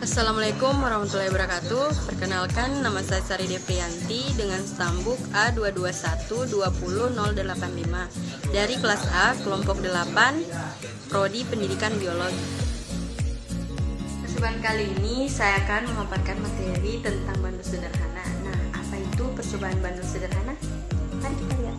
Assalamualaikum warahmatullahi wabarakatuh. Perkenalkan, nama saya Sari Deprianti dengan stambuk A221200085 dari kelas A, kelompok 8, Prodi Pendidikan Biologi. Percobaan kali ini saya akan memaparkan materi tentang bandul sederhana. Nah, apa itu percobaan bandul sederhana? Mari kita lihat.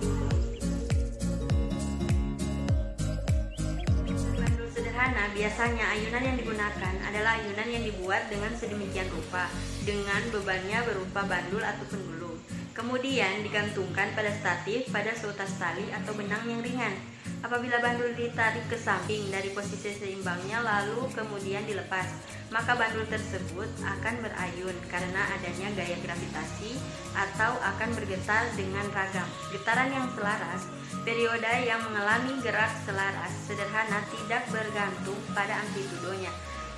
Biasanya ayunan yang digunakan adalah ayunan yang dibuat dengan sedemikian rupa, dengan bebannya berupa bandul atau pendulum. Kemudian digantungkan pada statif pada seutas tali atau benang yang ringan. Apabila bandul ditarik ke samping dari posisi seimbangnya lalu kemudian dilepas, maka bandul tersebut akan berayun karena adanya gaya gravitasi atau akan bergetar dengan ragam getaran yang selaras. Periode yang mengalami gerak selaras sederhana tidak bergantung pada amplitudonya.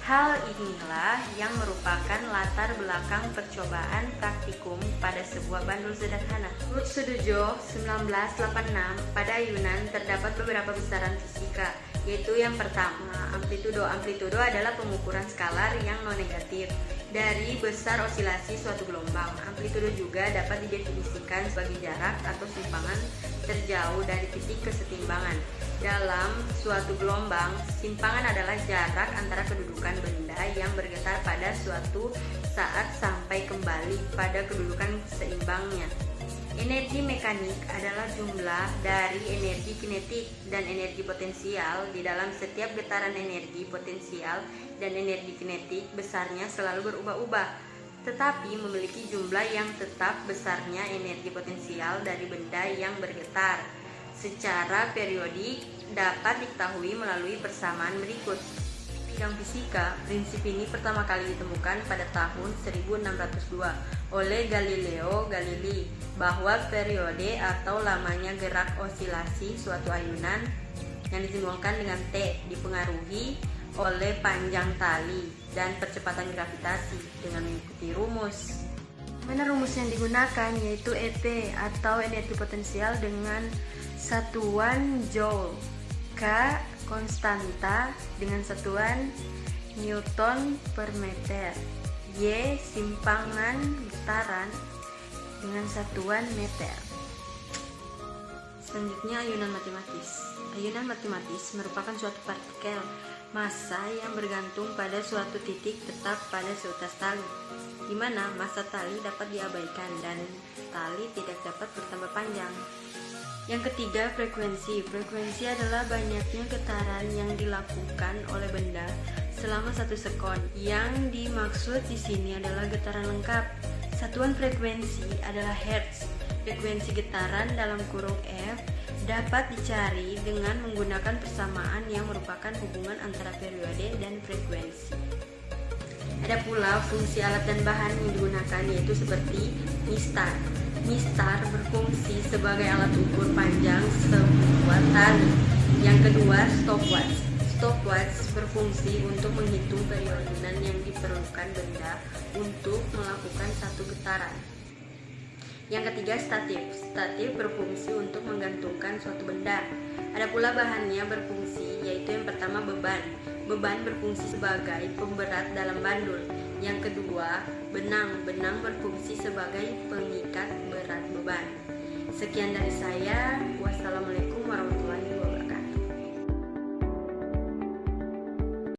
Hal inilah yang merupakan latar belakang percobaan praktikum pada sebuah bandul sederhana. Menurut Sudojo 1986, pada ayunan terdapat beberapa besaran fisika, yaitu yang pertama, amplitudo. Amplitudo adalah pengukuran skalar yang non-negatif dari besar osilasi suatu gelombang. Amplitudo juga dapat didefinisikan sebagai jarak atau simpangan terjauh dari titik kesetimbangan. Dalam suatu gelombang, simpangan adalah jarak antara kedudukan benda yang bergetar pada suatu saat sampai kembali pada kedudukan seimbangnya. Energi mekanik adalah jumlah dari energi kinetik dan energi potensial. Di dalam setiap getaran energi potensial dan energi kinetik besarnya selalu berubah-ubah, tetapi memiliki jumlah yang tetap besarnya energi potensial dari benda yang bergetar secara periodik dapat diketahui melalui persamaan berikut. Di bidang fisika, prinsip ini pertama kali ditemukan pada tahun 1602 oleh Galileo Galilei, bahwa periode atau lamanya gerak osilasi suatu ayunan yang disimbolkan dengan T dipengaruhi oleh panjang tali dan percepatan gravitasi dengan mengikuti rumus. Mana rumus yang digunakan yaitu ET atau energi potensial dengan satuan Joule, K konstanta dengan satuan Newton per meter, Y simpangan getaran dengan satuan meter. Selanjutnya ayunan matematis. Ayunan matematis merupakan suatu partikel massa yang bergantung pada suatu titik tetap pada seutas tali, di mana massa tali dapat diabaikan dan tali tidak dapat bertambah panjang. Yang ketiga, frekuensi. Frekuensi adalah banyaknya getaran yang dilakukan oleh benda selama 1 sekon. Yang dimaksud di sini adalah getaran lengkap. Satuan frekuensi adalah hertz. Frekuensi getaran dalam kurung F dapat dicari dengan menggunakan persamaan yang merupakan hubungan antara periode dan frekuensi. Ada pula fungsi alat dan bahan yang digunakan, yaitu seperti mistar. Mistar berfungsi sebagai alat ukur panjang sebuah tali. Yang kedua, stopwatch. Stopwatch berfungsi untuk menghitung periodunan yang diperlukan benda untuk melakukan satu getaran. Yang ketiga, statif. Statif berfungsi untuk menggantungkan suatu benda. Ada pula bahannya berfungsi, yaitu yang pertama beban. Beban berfungsi sebagai pemberat dalam bandul. Yang kedua, benang. Benang berfungsi sebagai pengikat berat beban. Sekian dari saya. Wassalamualaikum warahmatullahi wabarakatuh.